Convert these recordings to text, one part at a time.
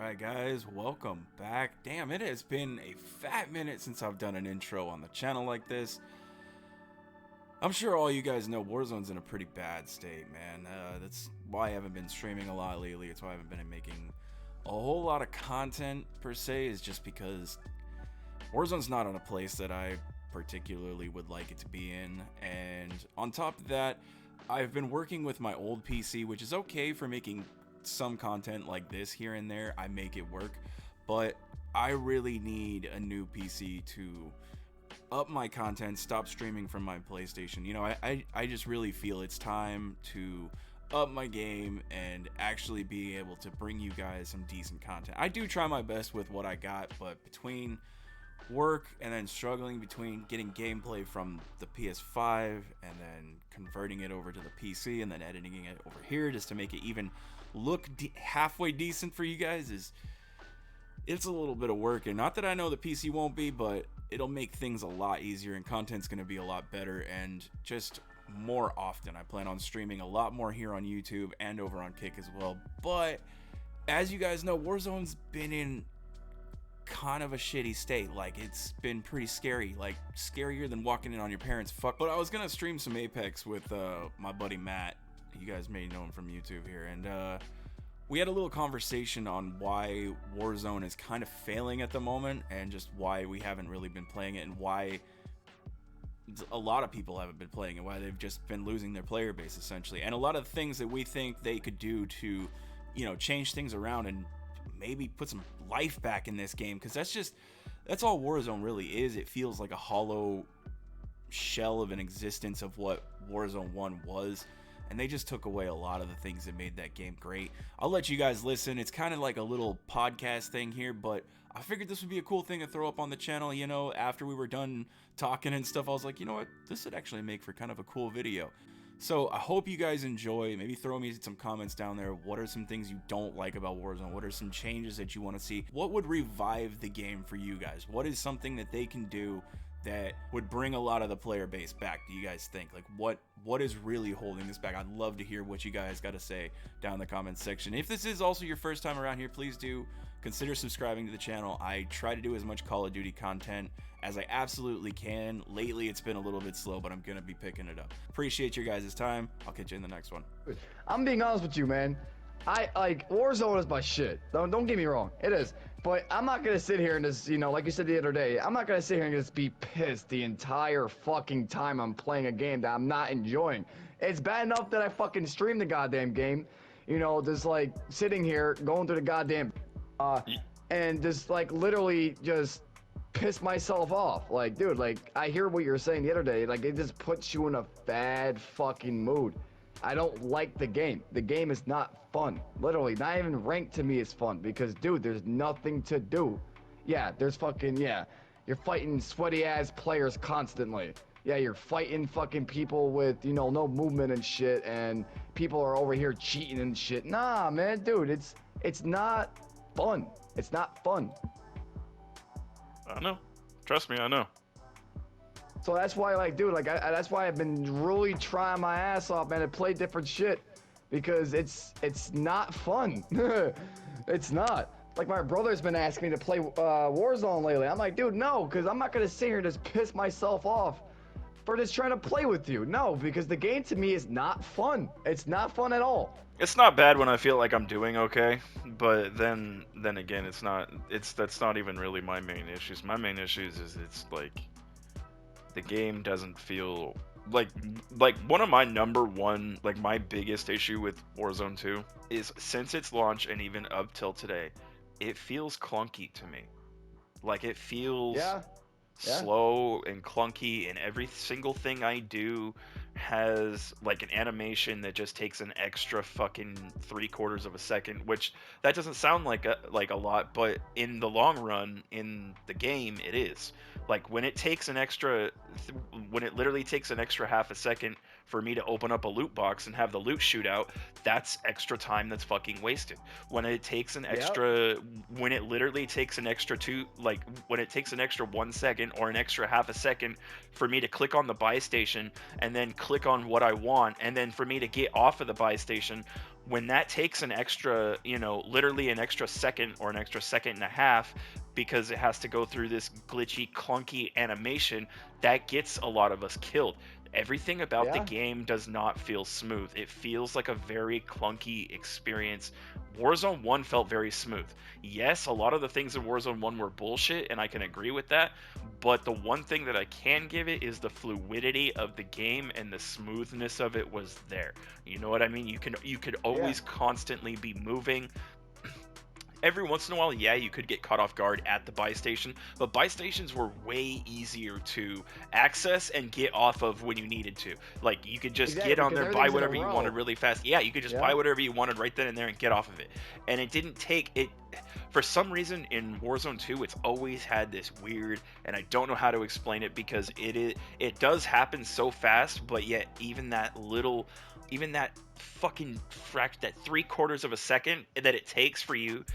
Alright guys, welcome back. Damn, it has been a fat minute since I've done an intro on the channel like this. I'm sure all you guys know Warzone's in a pretty bad state, man. That's why I haven't been streaming a lot lately. It's why I haven't been making a whole lot of content per se, is just because Warzone's not in a place that I particularly would like it to be in. And on top of that, I've been working with my old PC, which is okay for making some content like this here and there. I make it work, but I really need a new PC to up my content, stop streaming from my PlayStation. You know, I just really feel it's time to up my game and actually be able to bring you guys some decent content. I do try my best with what I got, but between work and then struggling between getting gameplay from the PS5 and then converting it over to the PC and then editing it over here just to make it even look halfway decent for you guys, it's a little bit of work. And not that I know the PC won't be, but it'll make things a lot easier and content's going to be a lot better and just more often. I plan on streaming a lot more here on YouTube and over on Kick as well. But as you guys know, Warzone's been in kind of a shitty state. Like, it's been pretty scary, like scarier than walking in on your parents' fuck. But I was gonna stream some Apex with my buddy Matt. You guys may know him from YouTube here, and we had a little conversation on why Warzone is kind of failing at the moment and just why we haven't really been playing it and why a lot of people haven't been playing it, why they've just been losing their player base essentially, and a lot of things that we think they could do to, you know, change things around and maybe put some life back in this game, because that's all Warzone really is. It feels like a hollow shell of an existence of what Warzone 1 was, and they just took away a lot of the things that made that game great. I'll let you guys listen. It's kind of like a little podcast thing here, but I figured this would be a cool thing to throw up on the channel. You know, after we were done talking and stuff, I was like, you know what, this would actually make for kind of a cool video. So I hope you guys enjoy. Maybe throw me some comments down there. What are some things you don't like about Warzone? What are some changes that you want to see? What would revive the game for you guys? What is something that they can do that would bring a lot of the player base back, do you guys think? Like, what is really holding this back? I'd love to hear what you guys got to say down in the comments section. If this is also your first time around here, please do consider subscribing to the channel. I try to do as much Call of Duty content as I absolutely can. Lately, it's been a little bit slow, but I'm going to be picking it up. Appreciate your guys' time. I'll catch you in the next one. I'm being honest with you, man. I like Warzone is my shit. Don't get me wrong, it is. But I'm not gonna sit here and just, you know, like you said the other day, I'm not gonna sit here and just be pissed the entire fucking time I'm playing a game that I'm not enjoying. It's bad enough that I fucking stream the goddamn game, you know, just like sitting here going through the goddamn and just like literally just piss myself off. Like, dude, like I hear what you're saying the other day, like it just puts you in a bad fucking mood. I don't like the game. The game is not fun. Literally, not even ranked to me is fun because, dude, there's nothing to do. Yeah, there's fucking, yeah, you're fighting sweaty ass players constantly. Yeah, you're fighting fucking people with, you know, no movement and shit, and people are over here cheating and shit. Nah, man, dude, it's not fun. It's not fun. I know. Trust me, I know. So that's why, like, dude, like, that's why I've been really trying my ass off, man, to play different shit, because it's not fun. It's not. Like, my brother's been asking me to play Warzone lately. I'm like, dude, no, because I'm not gonna sit here and just piss myself off for just trying to play with you. No, because the game to me is not fun. It's not fun at all. It's not bad when I feel like I'm doing okay, but then again, that's not even really my main issues. My main issues is it's like the game doesn't feel like one of my number one, like my biggest issue with Warzone 2 is since its launch and even up till today, it feels clunky to me. Like it feels slow and clunky, and every single thing I do has like an animation that just takes an extra fucking 3/4 of a second, which that doesn't sound like a lot, but in the long run in the game it is. Like when it takes when it literally takes an extra half a second for me to open up a loot box and have the loot shootout, that's extra time that's fucking wasted. When it takes an extra, when it literally takes an extra when it takes an extra 1 second or an extra half a second for me to click on the buy station and then click on what I want, and then for me to get off of the buy station, when that takes an extra, literally an extra second or an extra second and a half because it has to go through this glitchy, clunky animation, that gets a lot of us killed. Everything about the Yeah. game does not feel smooth. It feels like a very clunky experience. Warzone 1 felt very smooth. Yes, a lot of the things in Warzone 1 were bullshit, and I can agree with that, but the one thing that I can give it is the fluidity of the game and the smoothness of it was there. You know what I mean? You could Yeah. always constantly be moving. Every once in a while, yeah, you could get caught off guard at the buy station, but buy stations were way easier to access and get off of when you needed to. Like, you could just Exactly, get on because there, buy everything's in a whatever you wanted row. really fast. Yeah, you could just buy Yeah. whatever you wanted right then and there and get off of it. And it didn't take it. For some reason, in Warzone 2, it's always had this weird, and I don't know how to explain it because it does happen so fast, but yet even that fucking that 3/4 of a second that it takes for you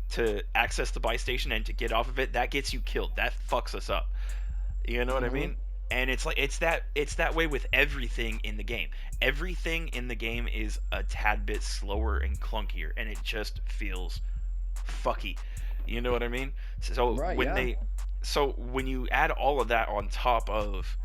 to access the buy station and to get off of it, that gets you killed. That fucks us up. You know what I Mm-hmm. mean? And it's like it's that way with everything in the game. Everything in the game is a tad bit slower and clunkier, and it just feels fucky. You know what I mean? So Right. when Yeah. you add all of that on top of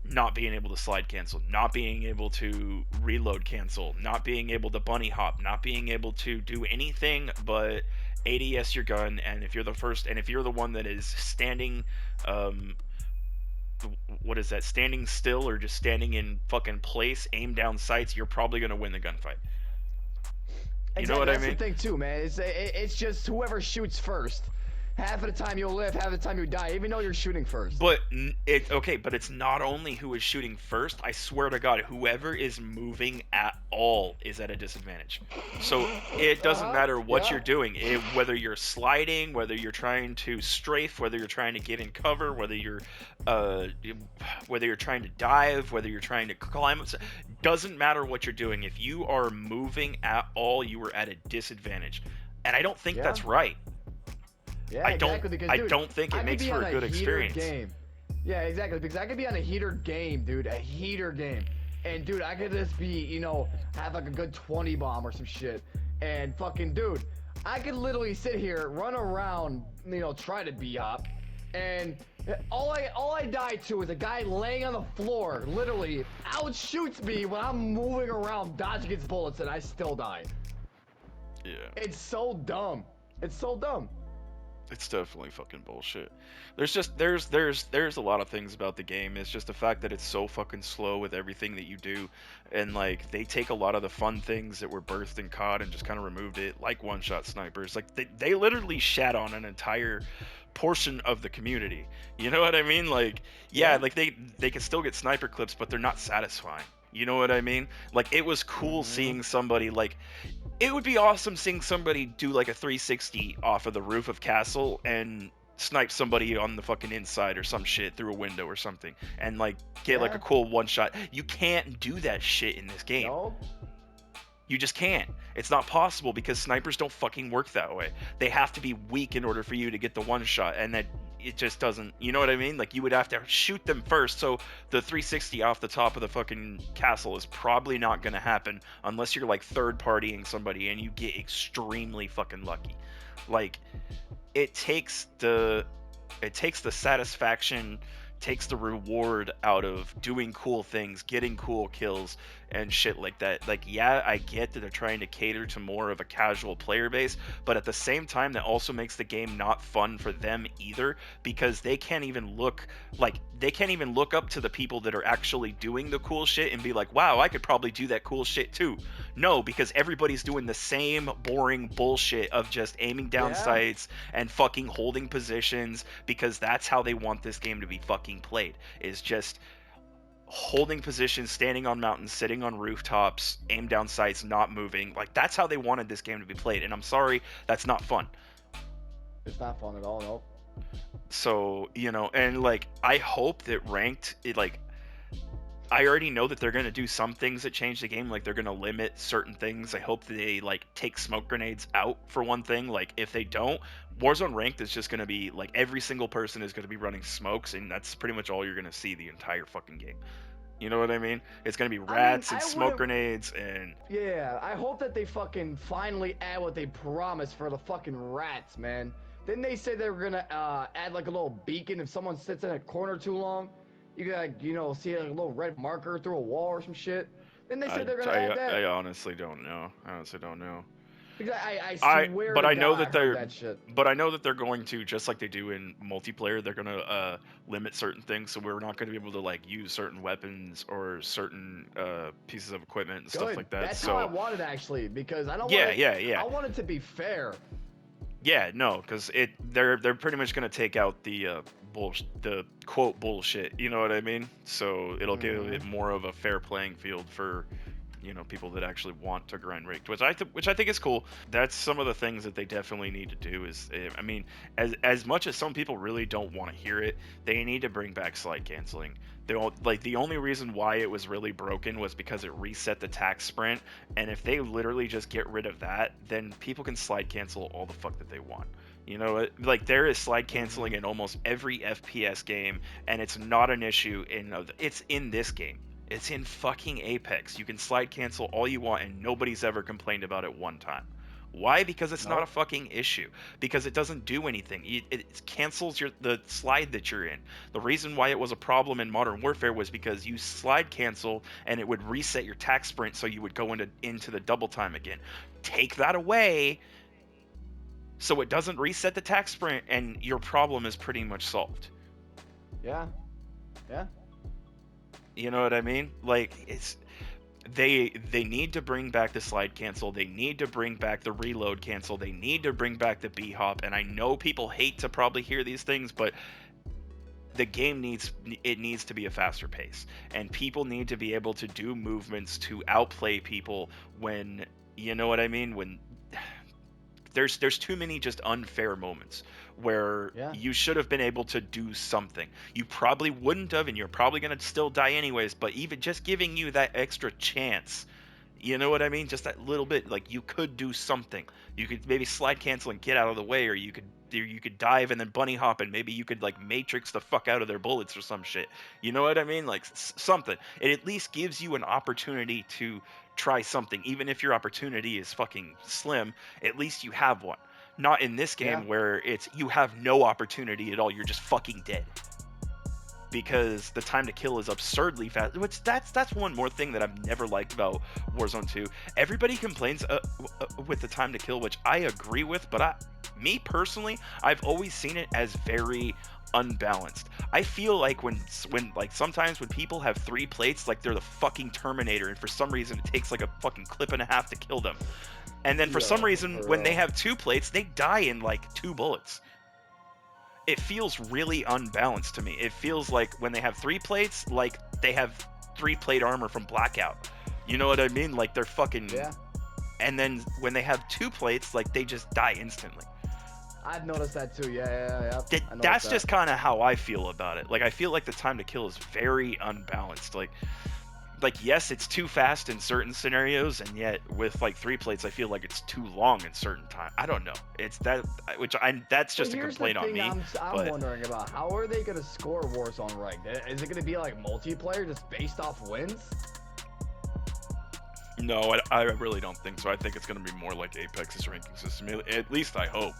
not being able to slide cancel, not being able to reload cancel, not being able to bunny hop, not being able to do anything but ADS your gun, and if you're the one that is standing, um, what is that? Standing still or just standing in fucking place, aim down sights, you're probably gonna win the gunfight. You know Exactly. what I That's the mean? thing too, man. It's just whoever shoots first. Half of the time you'll live, half of the time you die, even though you're shooting first. But but it's not only who is shooting first. I swear to God, whoever is moving at all is at a disadvantage. So it doesn't Uh-huh. matter what Yeah. you're doing, whether you're sliding, whether you're trying to strafe, whether you're trying to get in cover, uh, whether you're trying to dive, whether you're trying to climb up. Doesn't matter what you're doing. If you are moving at all, you are at a disadvantage, and I don't think Yeah. that's right. Yeah, exactly. Because, I dude, don't think I it could makes be for on a a good heater experience. game. Yeah, exactly. Because I could be on a heater game, dude. A heater game. And, dude, I could just be, have like a good 20 bomb or some shit. And fucking, dude, I could literally sit here, run around, try to B-hop. And all I die to is a guy laying on the floor, literally, outshoots me when I'm moving around, dodging his bullets, and I still die. Yeah. It's so dumb. It's so dumb. It's definitely fucking bullshit. There's a lot of things about the game. It's just the fact that it's so fucking slow with everything that you do, and like they take a lot of the fun things that were birthed in COD and just kind of removed it, like one-shot snipers. Like they literally shat on an entire portion of the community. You know what I mean? Like yeah, Yeah. like they can still get sniper clips, but they're not satisfying. You know what I mean? Like it was cool Mm-hmm. seeing somebody like it would be awesome seeing somebody do like a 360 off of the roof of castle and snipe somebody on the fucking inside or some shit through a window or something and like get like a Yeah. cool one shot. You can't do that shit in this game. No. You just can't. It's not possible because snipers don't fucking work that way. They have to be weak in order for you to get the one shot, and that it just doesn't. You know what I mean? Like you would have to shoot them first. So the 360 off the top of the fucking castle is probably not going to happen unless you're like third partying somebody and you get extremely fucking lucky. Like it takes the satisfaction, takes the reward out of doing cool things, getting cool kills and shit like that. Like yeah, I get that they're trying to cater to more of a casual player base, but at the same time that also makes the game not fun for them either because they can't even look up to the people that are actually doing the cool shit and be like, "Wow, I could probably do that cool shit too." No, because everybody's doing the same boring bullshit of just aiming down Yeah. sights and fucking holding positions because that's how they want this game to be fucking played. Is just holding positions, standing on mountains, sitting on rooftops, aim down sights, not moving. Like that's how they wanted this game to be played. And I'm sorry, that's not fun. It's not fun at all, no. So, and like I hope that ranked like I already know that they're going to do some things that change the game, like they're going to limit certain things. I hope they like take smoke grenades out for one thing. Like if they don't, Warzone ranked is just going to be like every single person is going to be running smokes, and that's pretty much all you're going to see the entire fucking game. You know what I mean? It's gonna be mean, rats and I smoke wouldn't- grenades and Yeah, I hope that they fucking finally add what they promised for the fucking rats, man. Didn't they say they were gonna add like a little beacon if someone sits in a corner too long? You can like, you know, see like a little red marker through a wall or some shit. Didn't they say they're gonna add that? I honestly don't know. I honestly don't know. Because I swear to I know God, that I they're heard that shit. but I know that they're going to, just like they do in multiplayer, they're gonna limit certain things, so we're not gonna be able to like use certain weapons or certain pieces of equipment and stuff Good. like that. That's So how I want it actually, because I don't yeah, want it, yeah. I want it to be fair. Yeah, no, because they're pretty much gonna take out the the quote bullshit. You know what I mean? So it'll give it more of a fair playing field for people that actually want to grind rigged, which I think is cool. That's some of the things that they definitely need to do. Is I mean, as much as some people really don't want to hear it, they need to bring back slide canceling. The only reason why it was really broken was because it reset the tax sprint, and if they literally just get rid of that, then people can slide cancel all the fuck that they want. You know, like there is slide canceling in almost every FPS game, and it's not an issue it's in this game. It's in fucking Apex. You can slide cancel all you want, and nobody's ever complained about it one time. Why? Because it's not a fucking issue. Because it doesn't do anything. It cancels the slide that you're in. The reason why it was a problem in Modern Warfare was because you slide cancel and it would reset your tac sprint, so you would go into the double time again. Take that away, so it doesn't reset the tac sprint, and your problem is pretty much solved. Yeah. You know what I mean? Like, it's they need to bring back the slide cancel. They need to bring back the reload cancel. They need to bring back the B hop. And I know people hate to probably hear these things, but the game needs to be a faster pace, and people need to be able to do movements to outplay people when, you know what I mean, when there's too many just unfair moments where you should have been able to do something. You probably wouldn't have, and you're probably going to still die anyways, but even just giving you that extra chance, you know what I mean? Just that little bit, like you could do something. You could maybe slide cancel and get out of the way, or you could dive and then bunny hop, and maybe you could like matrix the fuck out of their bullets or some shit. You know what I mean? Like something. It at least gives you an opportunity to try something, even if your opportunity is fucking slim. At least you have one. Not in this game where you have no opportunity at all. You're just fucking dead. Because the time to kill is absurdly fast. Which that's one more thing that I've never liked about Warzone 2. Everybody complains with the time to kill, which I agree with, but me personally, I've always seen it as very unbalanced. I feel like when like sometimes when people have 3 plates, like they're the fucking Terminator, and for some reason it takes like a fucking clip and a half to kill them. And then for some reason when they have 2 plates, they die in like 2 bullets. It feels really unbalanced to me. It feels like when they have 3 plates, like they have 3 plate armor from Blackout. You know what I mean? Like they're fucking And then when they have 2 plates, like they just die instantly. I've noticed that too. Yeah. That's just kind of how I feel about it. Like I feel like the time to kill is very unbalanced. Like yes, it's too fast in certain scenarios, and yet with like 3 plates, I feel like it's too long in certain time. I don't know. It's that that's just a complaint on me. I'm wondering about, how are they gonna score Warzone ranked? Is it gonna be like multiplayer, just based off wins? No, I really don't think so. I think it's gonna be more like Apex's ranking system. At least I hope.